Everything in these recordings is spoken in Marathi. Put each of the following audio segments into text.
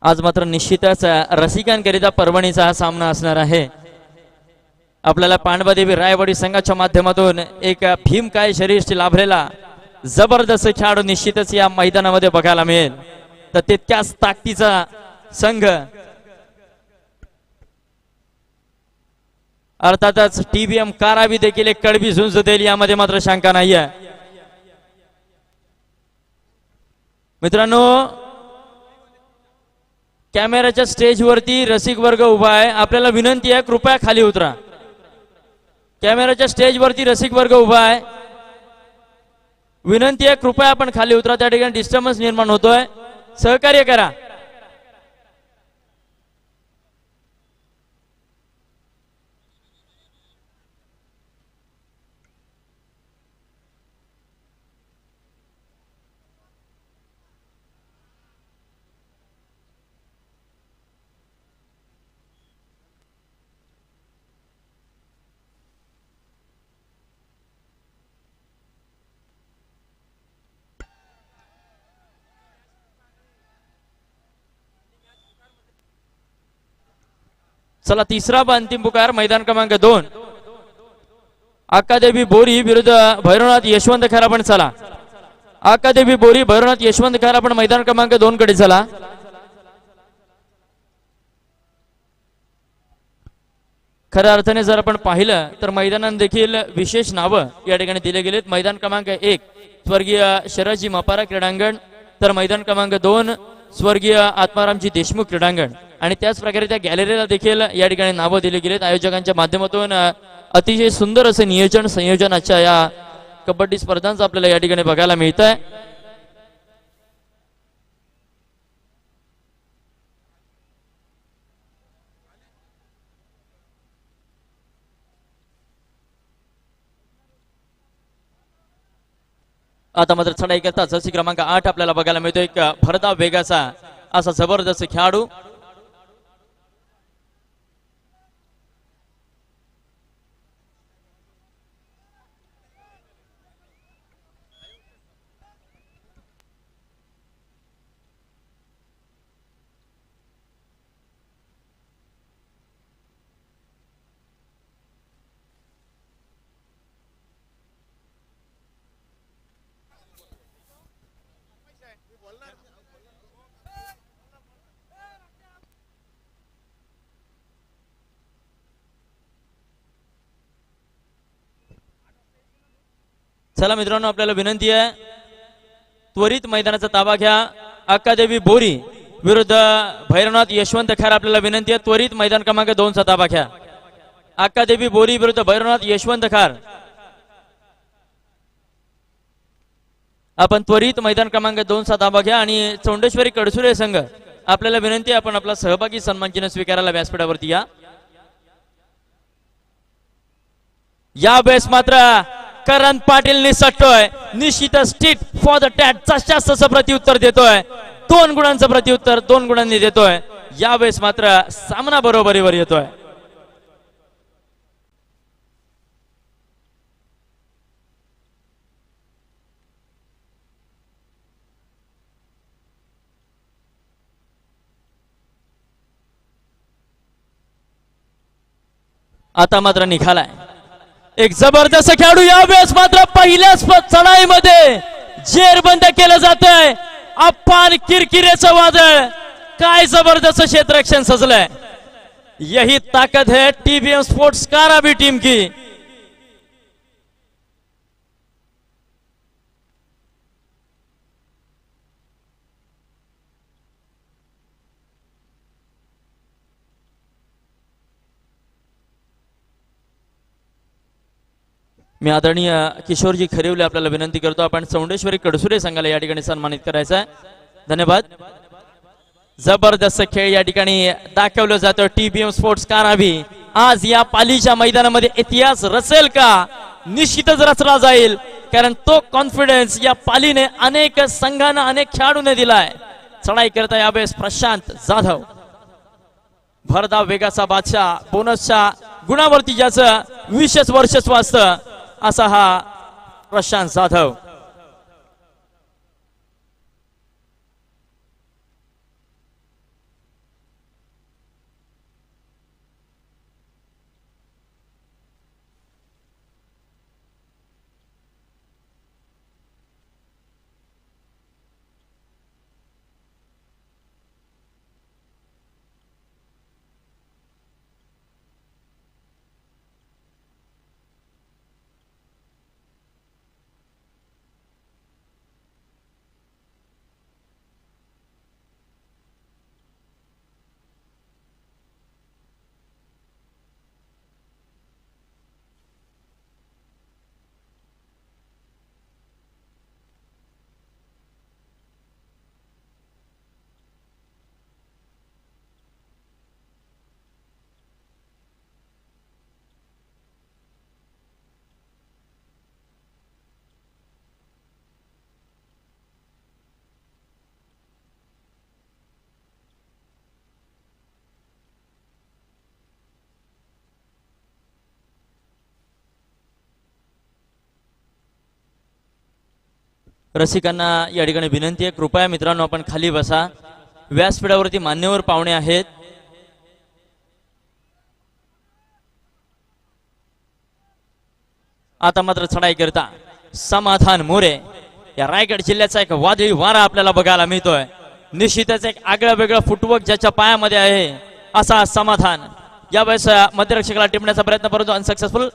आज मात्र निश्चितच रसिकांकरिता पर्वणीचा हा सामना असणार आहे। आपल्याला पांडवादेवी रायवाडी संघाच्या माध्यमातून एक भीमकाय शरीर लाभलेला जबरदस्त खेळाडू निश्चितच या मैदानामध्ये बघायला मिळेल। तर तितक्याच ताकदीचा संघ अर्थातच टीबीएम कारावी देखील एक कडवी झुंज देईल, यामध्ये मात्र शंका नाही आहे। मित्रांनो, कॅमेराच्या स्टेजवरती रसिक वर्ग उभा आहे, आपल्याला विनंती आहे कृपया खाली उतरा। कॅमेराच्या स्टेजवरती रसिक वर्ग उभा आहे, विनंती आहे कृपया आपण खाली उतरा, त्या ठिकाणी डिस्टर्बन्स निर्माण होतोय, सहकार्य करा। चला, तिसरा व अंतिम पुकार मैदान क्रमांक 2 अक्कादेवी बोरी विरुद्ध भैरवनाथ यशवंत खैरा। पण चला, अक्कादेवी बोरी भैरवनाथ यशवंत खैरा पण मैदान क्रमांक 2 कडे चला। खऱ्या अर्थाने जर आपण पाहिलं तर मैदानात देखील विशेष नावं या ठिकाणी दिले गेलेत। मैदान क्रमांक 1 स्वर्गीय शरदजी मपारा क्रीडांगण, तर मैदान क्रमांक 2 स्वर्गीय आत्मारामजी देशमुख क्रीडांगण, आणि त्याच प्रकारे त्या गॅलरीला देखील या ठिकाणी नावं दिली गेलीत। आयोजकांच्या माध्यमातून अतिशय सुंदर असं नियोजन संयोजनाच्या या कबड्डी स्पर्धांचं आपल्याला या ठिकाणी बघायला मिळत आहे। आता मात्र चढाई करता जर्सी क्रमांक 8 आपल्याला बघायला मिळतो, एक भरधाव वेगाचा असा जबरदस्त खेळाडू। चला मित्रांनो, आपल्याला विनंती आहे त्वरित मैदानाचा ताबा घ्या। अक्कादेवी बोरी विरुद्ध भैरवनाथ यशवंत खैरा, आपल्याला विनंती आहे त्वरित मैदान क्रमांक 2 चा ताबा घ्या। अक्कादेवी बोरी विरुद्ध भैरवनाथ यशवंत खैरा, आपण त्वरित मैदान क्रमांक 2 चा ताबा घ्या। आणि चौंडेश्वरी कडसुरे संघ, आपल्याला विनंती आहे आपण आपला सहभागी सन्मान चिन्ह स्वीकारायला व्यासपीठावरती या। या बेस मात्र करण पाटील निसटतोय, निश्चितच स्टिट फॉर द टॅट जास्त प्रत्युत्तर देतोय, 2 गुणांचं प्रत्युत्तर 2 गुणांनी देतोय। यावेळेस मात्र सामना बरोबरीवर येतोय। आता मात्र निघालाय एक जबरदस्त खेळाडू, यावेळेस मात्र पहिल्याच चढाईमध्ये जेरबंद केलं जातंय। अप्पान किरकिरेचं वादळ, काय जबरदस्त क्षेत्ररक्षण सजलंय। यही ताकत है टीबीएम स्पोर्ट्स कारावी टीम की। मी आदरणीय किशोरजी खरेवले आपल्याला विनंती करतो, आपण चौंडेश्वरी कडसुरे संघाला या ठिकाणी सन्मानित करायचं आहे। धन्यवाद। जबरदस्त खेळ या ठिकाणी दाखवलं जातं टीबीएम स्पोर्ट्स कारावी। आज या पालीच्या मैदानामध्ये इतिहास रचेल का? निश्चितच रचला जाईल, कारण तो कॉन्फिडन्स या पालीने अनेक संघांना अनेक खेळाडूंना दिलाय। चढाई करता यावेळेस प्रशांत जाधव, भरधाव वेगाचा बादशाह, बोनसच्या गुणावरती ज्याचं विशेष वर्चस्व असतं असा हा प्रशांत जाधव। रसिकांना या ठिकाणी विनंती आहे, कृपया मित्रांनो आपण खाली बसा. व्यासपीठावरती मान्यवर पाहुणे आहेत. आता मात्र चढाई करता समाधान मोरे. या रायगड जिल्ह्याचा एक वादळी वारा आपल्याला बघायला मिळतोय. निश्चितच एक आगळं वेगळं फुटवर्क ज्याच्या पायामध्ये आहे असा समाधान यावेळेस मध्यरक्षकाला टिपण्याचा प्रयत्न परंतु अनसक्सेसफुल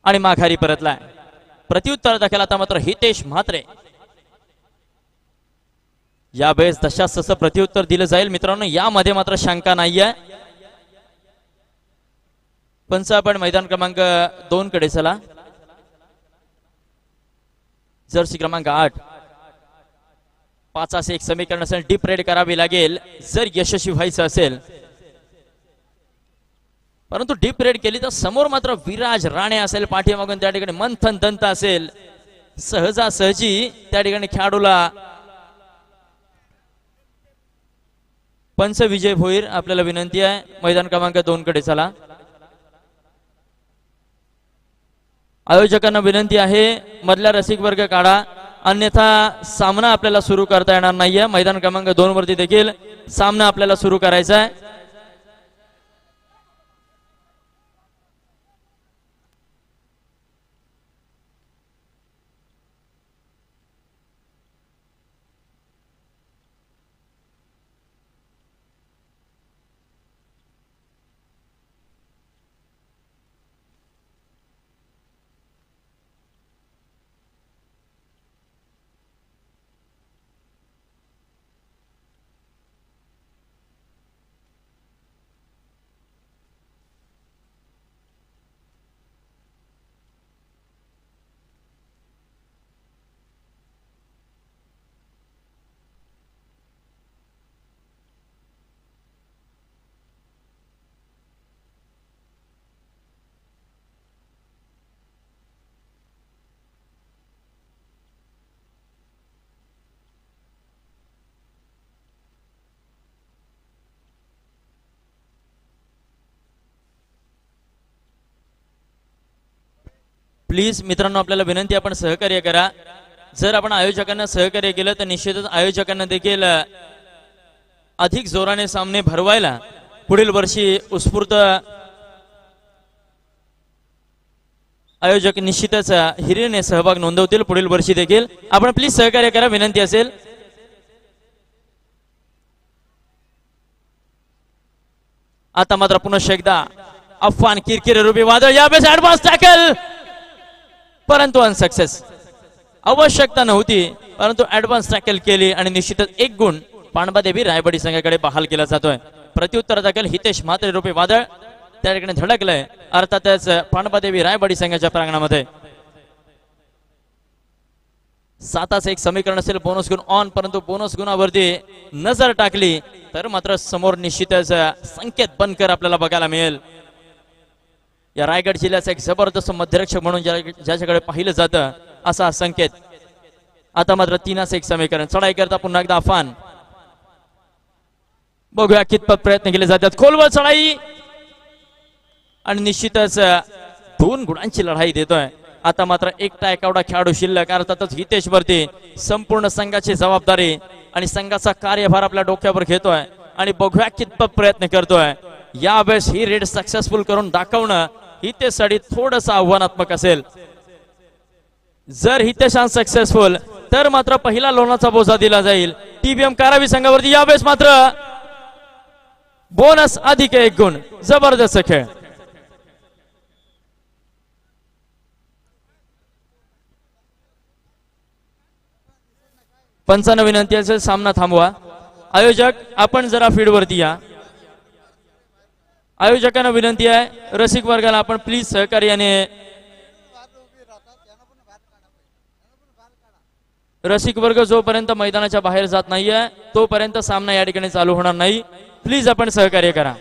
आणि माघारी परतलाय. प्रत्युत्तर दाखल आता मात्र हितेश म्हात्रे. यावेळेस तशाच तसं प्रत्युत्तर दिलं जाईल मित्रांनो, यामध्ये मात्र शंका नाहीये. पंच आपण मैदान क्रमांक 2 कडे चला. जर्सी क्रमांक 8. 5 असे एक समीकरण असेल, डीप रेड करावी लागेल जर यशस्वी व्हायचं असेल. परंतु डीप रेड केली तर समोर मात्र विराज राणे असेल, पाठीमागून त्या ठिकाणी मंथन दंत असेल. सहजासहजी त्या ठिकाणी खेळाडूला पंच विजय भोईर आपल्याला विनंती आहे. मैदान क्रमांक 2 कडे चला. आयोजकांना विनंती आहे मधला रसिक वर्ग काढा, अन्यथा सामना आपल्याला सुरू करता येणार नाहीये. मैदान क्रमांक 2 वरती देखील सामना आपल्याला सुरू करायचा आहे. प्लीज मित्रांनो आपल्याला विनंती, आपण सहकार्य करा. जर आपण आयोजकांना सहकार्य केलं तर निश्चितच आयोजकांना देखील अधिक जोराने सामने भरवायला पुढील वर्षी उत्स्फूर्त आयोजक निश्चितच हिरिरीने सहभाग नोंदवतील पुढील वर्षी देखील. आपण प्लीज सहकार्य करा, विनंती असेल. आता मात्र पुन्हा एकदा अफवान किरकिरे रुपी वादळ, यावेळेस ऍडव्हान्स टॅकल परंतु अनसक्सेस. आवश्यकता नव्हती परंतु ऍडव्हान्स टॅकल केली आणि निश्चितच एक गुण पांडवादेवी रायबडी संघाकडे बहाल केला जातोय. प्रत्युत्तर दाखल हितेश म्हात्रे रुपी वादळ त्या ठिकाणी धडकलंय, अर्थातच पांडवादेवी रायबडी संघाच्या प्रांगणामध्ये. 7 एक समीकरण असेल, बोनस गुण ऑन, परंतु बोनस गुणावरती नजर टाकली तर मात्र समोर निश्चितच संकेत बनकर आपल्याला बघायला मिळेल. या रायगड जिल्ह्याचा एक जबरदस्त मध्यरक्षक म्हणून ज्याच्याकडे पाहिलं जातं असा संकेत. आता मात्र 3 एक समीकरण, चढाई करता पुन्हा एकदा अफान. बघूया कितपत प्रयत्न केले जातात. खोलवर चढाई आणि निश्चितच 2 गुणांची लढाई देतोय. आता मात्र एकटा एवढा खेळाडू शिल्लक, अर्थातच हितेश वरती संपूर्ण संघाची जबाबदारी आणि संघाचा कार्यभार आपल्या डोक्यावर घेतोय आणि बघूया कितपत प्रयत्न करतोय. यावेळेस ही रेड सक्सेसफुल करून दाखवणं हितेशसाठी थोडंसं आव्हानात्मक असेल. जर हितेश सक्सेसफुल तर मात्र पहिला लोणाचा बोजा दिला जाईल टीबीएम कारावी संघावरती. यावेळेस मात्र बोनस अधिक 1 गुण. जबरदस्त खेळ. पंचांना विनंती असेल सामना थांबवा. आयोजक आपण जरा फील्ड वरती या. आयोजकांना विनंती आहे रसिक वर्गाला आपण प्लीज सहकार्याने, रसिक वर्ग जोपर्यंत मैदानाच्या बाहेर जात नाहीये तोपर्यंत सामना या ठिकाणी चालू होणार नाही. प्लीज आपण सहकार्य करा.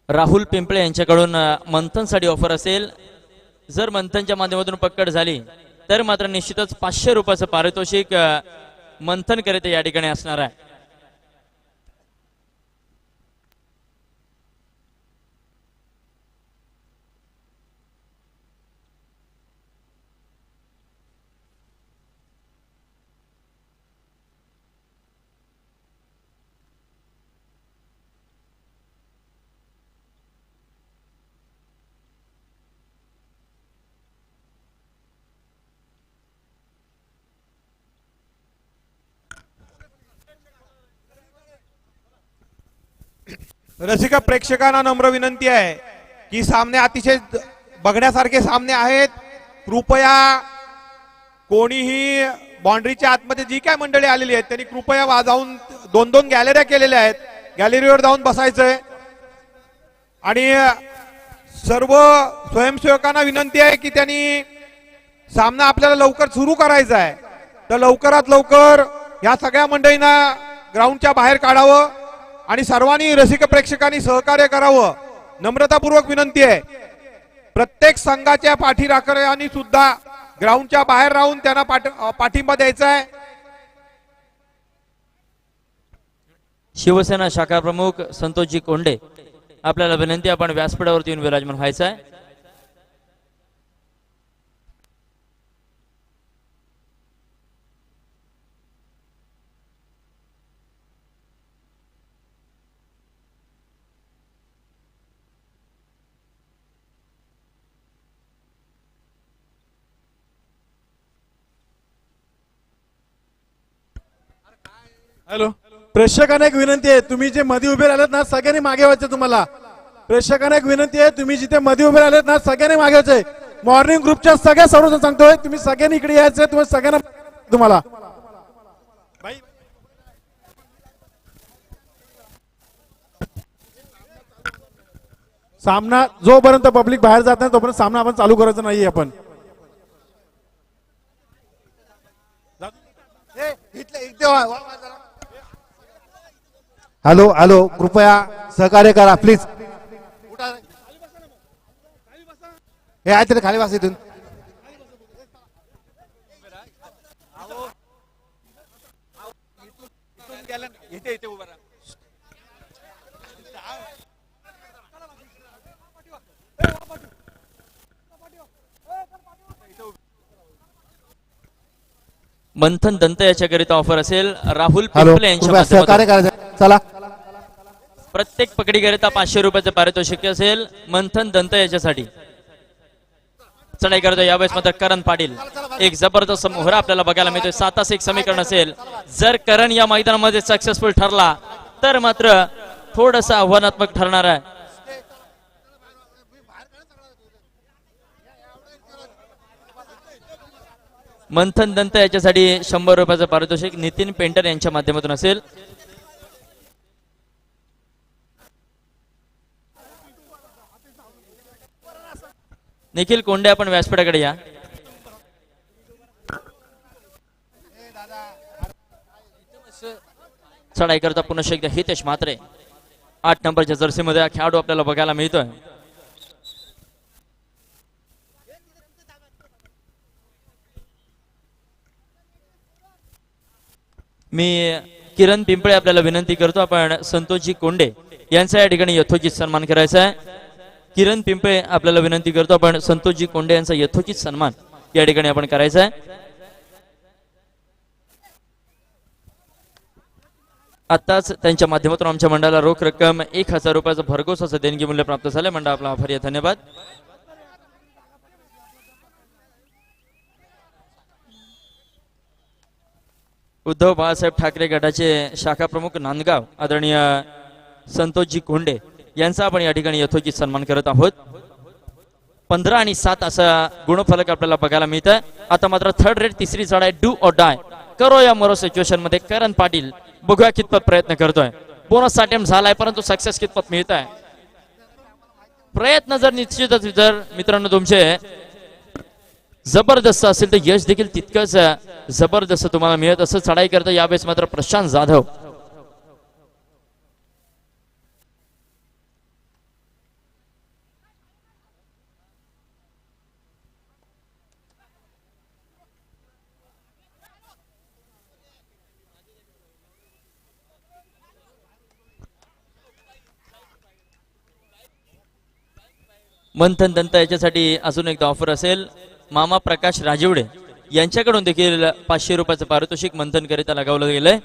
राहुल पिंपळे यांच्याकडून मंथनसाठी ऑफर असेल. जर मंथनच्या माध्यमातून पकड झाली तर मात्र निश्चितच 500 रुपयाचं पारितोषिक मंथन करीत या ठिकाणी असणार आहे. रसिक प्रेक्षकांना नम्र विनंती आहे की सामने अतिशय बघण्यासारखे सामने आहेत. कृपया कोणीही बाउंड्रीच्या आतमध्ये जी काय मंडळी आलेली आहेत त्यांनी कृपया जाऊन 2-2 गॅलऱ्या केलेल्या आहेत, गॅलरीवर जाऊन बसायचंय. आणि सर्व स्वयंसेवकांना विनंती आहे की त्यांनी सामना आपल्याला लवकर सुरू करायचा आहे, तर लवकरात लवकर या सगळ्या मंडळींना ग्राउंडच्या बाहेर काढावं आणि सर्वांनी रसिक प्रेक्षकांनी सहकार्य करावं. नम्रतापूर्वक विनंती आहे. प्रत्येक संघाच्या पाठीराखऱ्यांनी सुद्धा ग्राउंडच्या बाहेर राहून त्यांना पाठिंबा द्यायचा आहे. शिवसेना शाखा प्रमुख संतोषजी कोंडे आपल्याला विनंती, आपण व्यासपीठावरती येऊन विराजमान व्हायचं आहे. हॅलो, प्रेक्षकांना एक विनंती आहे, तुम्ही जे मध्ये उभे राहिलेत ना सगळ्यांनी मागे व्हायचं. तुम्हाला प्रेक्षकांना एक विनंती आहे, तुम्ही जिथे मध्ये उभे राहिलेत ना सगळ्यांनी मागे व्हायचंय. मॉर्निंग ग्रुपच्या सगळ्या सर्व सांगतोय, तुम्ही सगळ्यांनी इकडे यायचंय. तुम्ही सगळ्यांना तुम्हाला सामना जोपर्यंत पब्लिक बाहेर जात नाही तोपर्यंत सामना आपण चालू करायचा नाहीये. आपण हॅलो हॅलो, कृपया सहकार्य करा प्लीज. हे आहे तरी खाली बस इथून. मंथन दंत याच्याकरिता ऑफर असेल. राहुल हॅलो, पिंपळे यांच्या कृपया सहकार्य माध्यमातून करायचं. चला, प्रत्येक पकडीकरिता 500 रुपयाचं पारितोषिक असेल. मंथन दंत याच्यासाठी चढाई करतो यावेळेस मात्र करण पाटील. एक जबरदस्त मोहरा आपल्याला बघायला मिळतोय. 7-1 समीकरण असेल. जर करण या मैदानामध्ये सक्सेसफुल ठरला तर मात्र थोडस आव्हानात्मक ठरणार आहे. मंथन दंत याच्यासाठी 100 रुपयाचं पारितोषिक नितीन पेंटर यांच्या माध्यमातून असेल. निखिल कोंडे, आपण व्यासपीठाकडे या. चढाई करता पुन्हा एकदा हितेश म्हात्रे 8 नंबरच्या जर्सी मध्ये हा खेळाडू आपल्याला बघायला मिळतोय. मी किरण पिंपळे आपल्याला विनंती करतो, आपण संतोषजी कोंडे यांचा या ठिकाणी यथोचित सन्मान करायचा आहे. किरण पिंपळे आपल्याला विनंती करतो, आपण संतोषजी कोंडे यांचा यथोचित सन्मान या ठिकाणी आपण करायचा आहे. आताच त्यांच्या माध्यमातून आमच्या मंडळाला रोख रक्कम 1000 रुपयाचं भरघोस असं देणगी मूल्य प्राप्त झालं. मंडळ आपला आभारी आहे, धन्यवाद. उद्धव बाळासाहेब ठाकरे गटाचे शाखा प्रमुख नांदगाव आदरणीय संतोषजी कोंडे यांचा आपण या ठिकाणी यथोचित सन्मान करत आहोत. 15 आणि 7 असा गुणफलक आपल्याला बघायला मिळत आहे. आता मात्र थर्ड रेट तिसरी चढाई डू ऑर डाय करो या मरो सिच्युएशन मध्ये करण पाटील बघूया कितपत प्रयत्न करतोय. बोनस अटेम्प्ट झालाय परंतु सक्सेस कितपत मिळत आहे. प्रयत्न जर निश्चितच जर मित्रांनो तुमचे जबरदस्त असेल तर यश देखील तितकंच जबरदस्त तुम्हाला मिळत असं. चढाई करता यावेळेस मात्र प्रशांत जाधव मंथन दंत याच्यासाठी अजून एकदा ऑफर असेल. मामा प्रकाश राजिवडे यांच्याकडून देखील 500 रुपयाचं पारितोषिक मंथन करिता लगावलं गेलंय.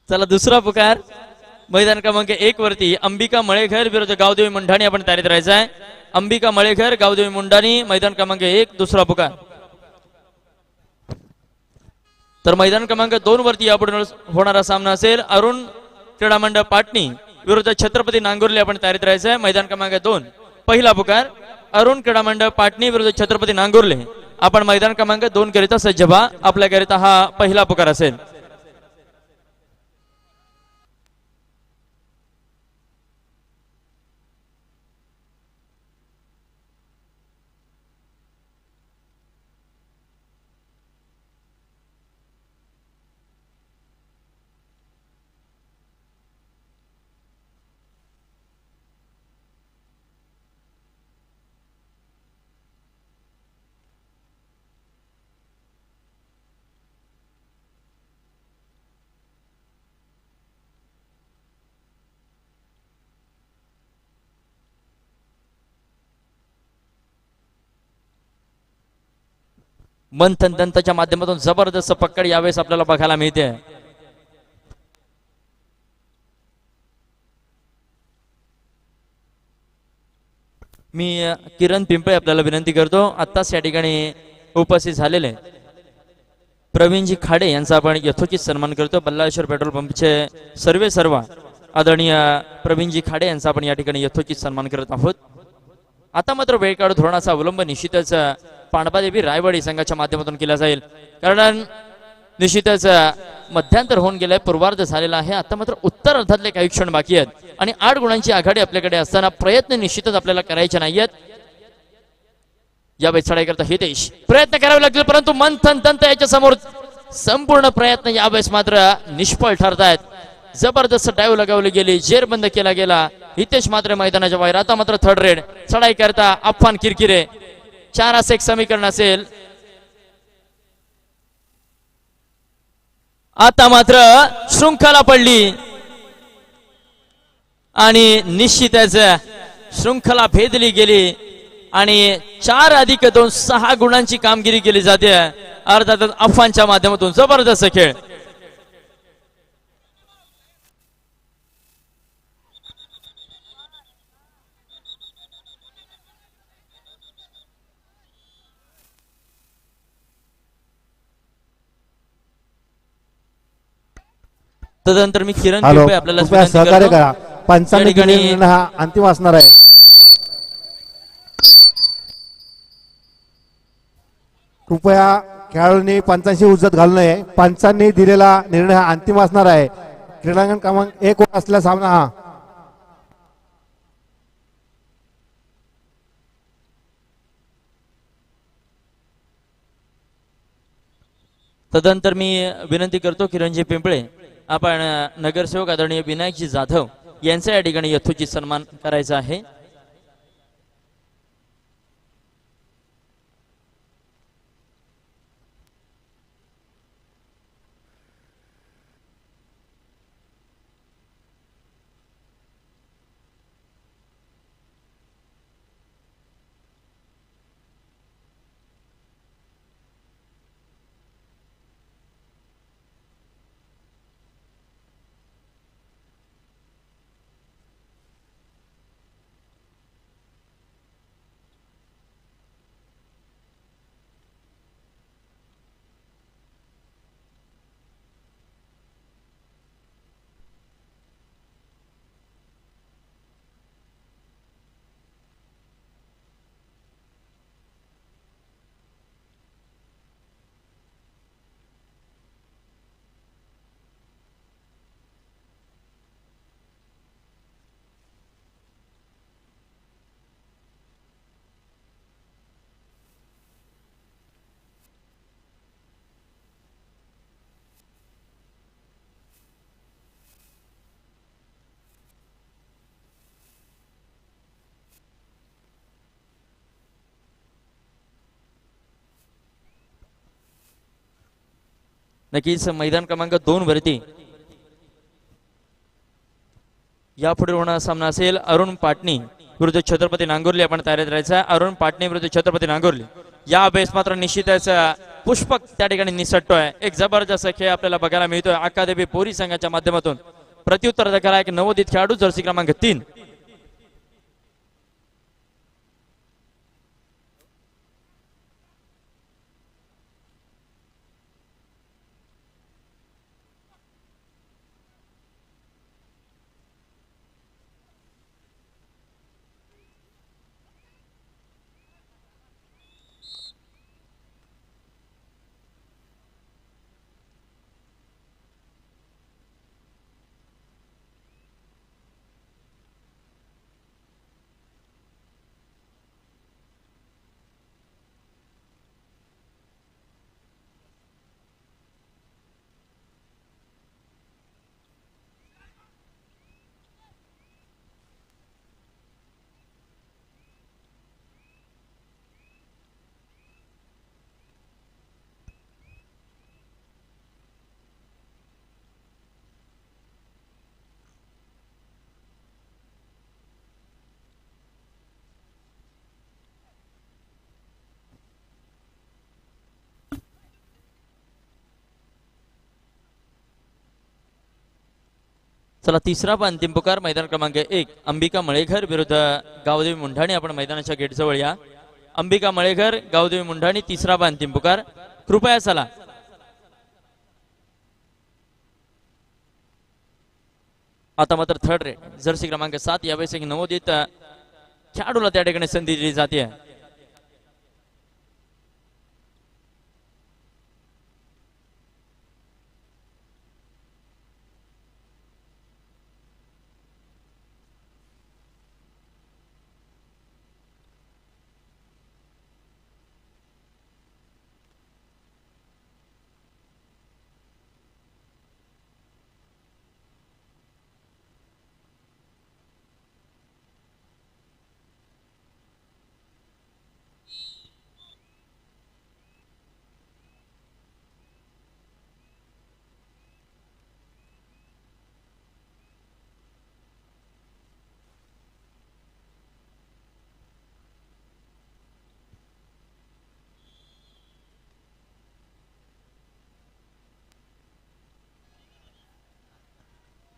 चला दुसरा पुकार मैदान क्रमांक 1 वरती अंबिका मळेघर विरुद्ध गावदेवी मुंढाणी आपण तयारीत राहायचं आहे. अंबिका मळेघर गावदेवी मुंढाणी मैदान क्रमांक 1 दुसरा पुकार. तर मैदान क्रमांक 2 वरती यापुढे होणारा सामना असेल अरुण क्रीडा मंडळ पाटणी विरुद्ध छत्रपती नांगुर्ले आपण तयारीत राहायचं आहे. मैदान क्रमांक 2 पहिला पुकार अरुण क्रीडा मंडळ पाटणी विरुद्ध छत्रपती नांगुर्ले. आपण मैदान क्रमांक 2 करिता सज्ज व्हा. आपल्याकरिता हा पहिला पुकार असेल. मंथन दंतच्या माध्यमातून जबरदस्त पकड यावेळेस आपल्याला बघायला मिळते. मी किरण पिंपळे आपल्याला विनंती करतो आत्ताच या ठिकाणी उपस्थित झालेले प्रवीणजी खाडे यांचा आपण यथोचित सन्मान करतो. बल्लाळेश्वर पेट्रोल पंपचे सर्व आदरणीय प्रवीणजी खाडे यांचा आपण या ठिकाणी यथोचित सन्मान करत आहोत. आता मात्र वेळ काढून धोरणाचा अवलंब निश्चितच पांडवादेवी रायवाडी संघाच्या माध्यमातून केला जाईल. कारण निश्चितच मध्यांतर होऊन गेलंय, पूर्वार्ध झालेला आहे. आता मात्र उत्तर अर्धातले काही क्षण बाकी आहेत आणि 8 गुणांची आघाडी आपल्याकडे असताना प्रयत्न निश्चितच आपल्याला करायचे नाहीयेत. यावेळेस चढाई करता हितेश प्रयत्न करावे लागतील, परंतु मंथन दंत याच्या समोर संपूर्ण प्रयत्न यावेळेस मात्र निष्फळ ठरतायत. जबरदस्त डायव्ह लगावली गेली, जेर बंद केला गेला. हितेश मात्र मैदानाच्या बाहेर. आता मात्र थर्ड रेड चढाई करता अफान किरकिरे 4 असं एक समीकरण असेल. आता मात्र शृंखला पडली आणि निश्चितच शृंखला भेदली गेली आणि 4+2 6 गुणांची कामगिरी केली जाते. अर्थातच अफानच्या माध्यमातून जबरदस्त खेळ. तदनंतर मी किरण हॅलो, पिंपळे आपल्याला कृपया विनंती सहकार्य करतो. करा. पंचांनी या ठिकाणी दिलेला निर्णय हा अंतिम असणार आहे. कृपया खेळाडूंनी पंचांशी उजत घालू नये. पंचांनी दिलेला निर्णय हा अंतिम असणार आहे. क्रीडांगण क्रमांक 1 वर असलेला सामना हा. तदनंतर मी विनंती करतो किरणजी पिंपळे आपण नगरसेवक आदरणीय विनायकजी जाधव यांचा या ठिकाणी यथोचित सन्मान करायचा आहे. नक्कीच मैदान क्रमांक 2 वरती यापुढे होणारा सामना असेल अरुण पाटणी विरुद्ध छत्रपती नांगुर्ली. आपण तयारीत राहायचा. अरुण पाटणी विरुद्ध छत्रपती नांगुर्ली. या बेस मात्र निश्चितच पुष्पक त्या ठिकाणी निसटतोय. एक जबरदस्त खेळ आपल्याला बघायला मिळतोय अकादमी बोरी संघाच्या माध्यमातून. प्रत्युत्तर दाखल एक नवोदित खेळाडू जर्सी क्रमांक 3. चला तिसरा पण अंतिम पुकार मैदान क्रमांक 1 अंबिका मळेघर विरुद्ध गावदेवी मुंढाणी. आपण मैदानाच्या गेट जवळ या. अंबिका मळेघर गावदेवी मुंढाणी तिसरा पण अंतिम पुकार. कृपया चला. आता मात्र थर्ड रेड जर्सी क्रमांक 7 यावेळेस एक नवोदित खेळाडूला त्या ठिकाणी संधी दिली जाते.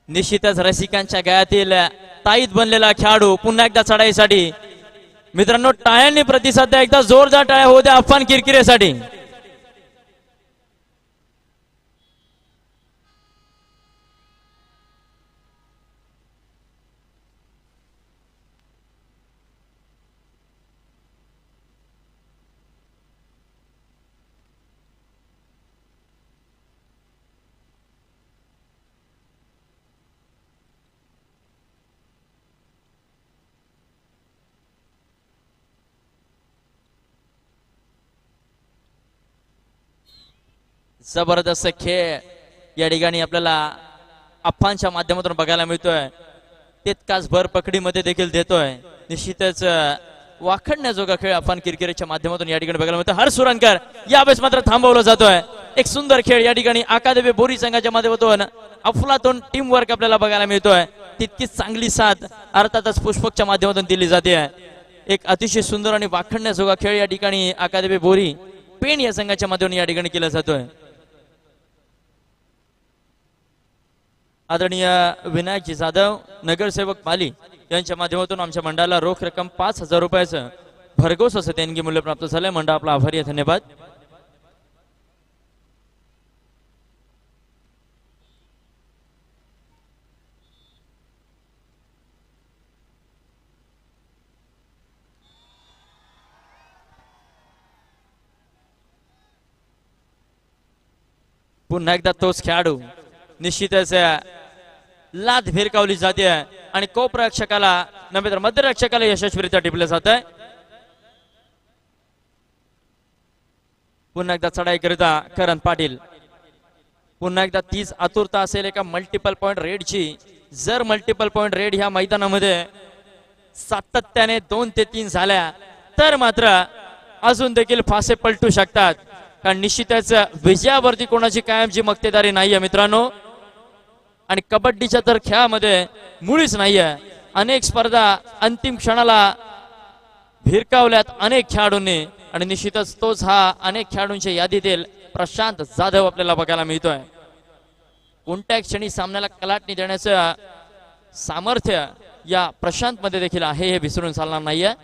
निश्चितच रसिकांच्या गळ्यातील ताईत बनलेला खेळाडू पुन्हा एकदा चढाईसाठी. मित्रांनो टाळ्यांनी प्रतिसाद द्या. एकदा जोरदार टाळ्या होऊ द्या अफान किरकिरेसाठी. जबरदस्त खेळ या ठिकाणी आपल्याला अप्पांच्या माध्यमातून बघायला मिळतोय. तितकाच भर पकडीमध्ये देखील देतोय. निश्चितच वाखडण्याजोगा खेळ अफान किरकिरेच्या माध्यमातून या ठिकाणी बघायला मिळतोय. हर सुरांकर यावेळेस मात्र थांबवला जातोय. एक सुंदर खेळ या ठिकाणी अकादमी बोरी संघाच्या माध्यमातून अफलातून टीम वर्क आपल्याला बघायला मिळतोय. तितकीच चांगली साथ अर्थातच पुष्पकच्या माध्यमातून दिली जाते. एक अतिशय सुंदर आणि वाखडण्याजोगा खेळ या ठिकाणी अकादमी बोरी पेण या संघाच्या माध्यमातून या ठिकाणी केला जातोय. आदरणीय विनायकजी जाधव नगरसेवक पाली यांच्या माध्यमातून आमच्या मंडळाला रोख रक्कम 5,000 रुपयाचं भरघोस असं देणगी मूल्य प्राप्त झालंय. मंडळ आपला आभारी आहे. धन्यवाद. पुन्हा एकदा तोच खेळाडू निश्चितच लाद भिरकावली जाते आणि कोप रक्षकाला नव्हे तर मध्य रक्षकाला यशस्वीरित्या टिपलं जात आहे. पुन्हा एकदा चढाई करिता करण पाटील. पुन्हा एकदा तीच आतुरता असेल एका मल्टिपल पॉइंट रेडची. जर मल्टिपल पॉइंट रेड ह्या मैदानामध्ये सातत्याने 2 ते 3 झाल्या तर मात्र अजून देखील फासे पलटू शकतात. कारण निश्चितच विजयावरती कोणाची कायमची मक्तेदारी नाहीये मित्रांनो. आणि कबड्डीच्या तर खेळामध्ये मुळीच नाहीये. अनेक स्पर्धा अंतिम क्षणाला भिरकावल्यात अनेक खेळाडूंनी आणि निश्चितच तोच हा अनेक खेळाडूंच्या यादीतील प्रशांत जाधव आपल्याला बघायला मिळतोय. कोणत्या क्षणी सामन्याला कलाटणी देण्याचं सामर्थ्य या प्रशांत मध्ये देखील आहे हे विसरून चालणार नाहीये.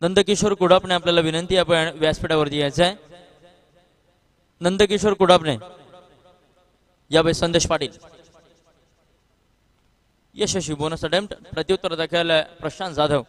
नंदकिशोर कुडापणे आपल्याला विनंती आपण व्यासपीठावरती यायचं आहे. नंदकिशोर कुडापणे यावेळी संदेश पाटील यशस्वी बोनस अटेम्प्ट प्रत्युत्तर दाखल प्रशांत जाधव.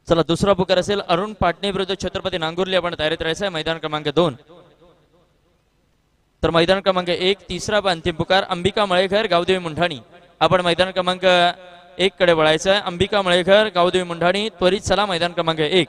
चला दुसरा पुकार असेल अरुण पाटणे विरुद्ध छत्रपती नांगुर्ली. आपण तयारीत राहायचं. मैदान क्रमांक 2 तर मैदान क्रमांक 1 तिसरा व अंतिम पुकार अंबिका मळेकर गावदेवी मुंढाणी. आपण मैदान क्रमांक 1 कडे वळायचं आहे. अंबिका मळेकर गावदेवी मुंढाणी त्वरित चला मैदान क्रमांक 1.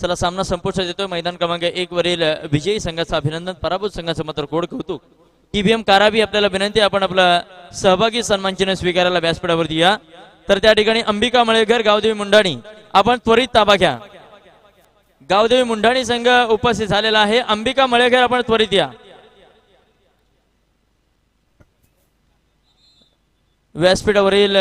चला सामना संपुष्टात येतोय. मैदान क्रमांक 1 वरील विजयी संघाचं अभिनंदन, पराभूत संघाचं मात्र गोड कौतुक. टीबीएम काराबी आपल्याला विनंती आहे, आपण आपला सहभागी सन्मान चिन्ह स्वीकारायला व्यासपीठावरती या. तर त्या ठिकाणी अंबिका मळेकर, गावदेवी मुंडाणी, आपण त्वरित ताबा घ्या. गावदेवी मुंडाणी संघ उपस्थित झालेला आहे. अंबिका मळेकर आपण त्वरित या. व्यासपीठावरील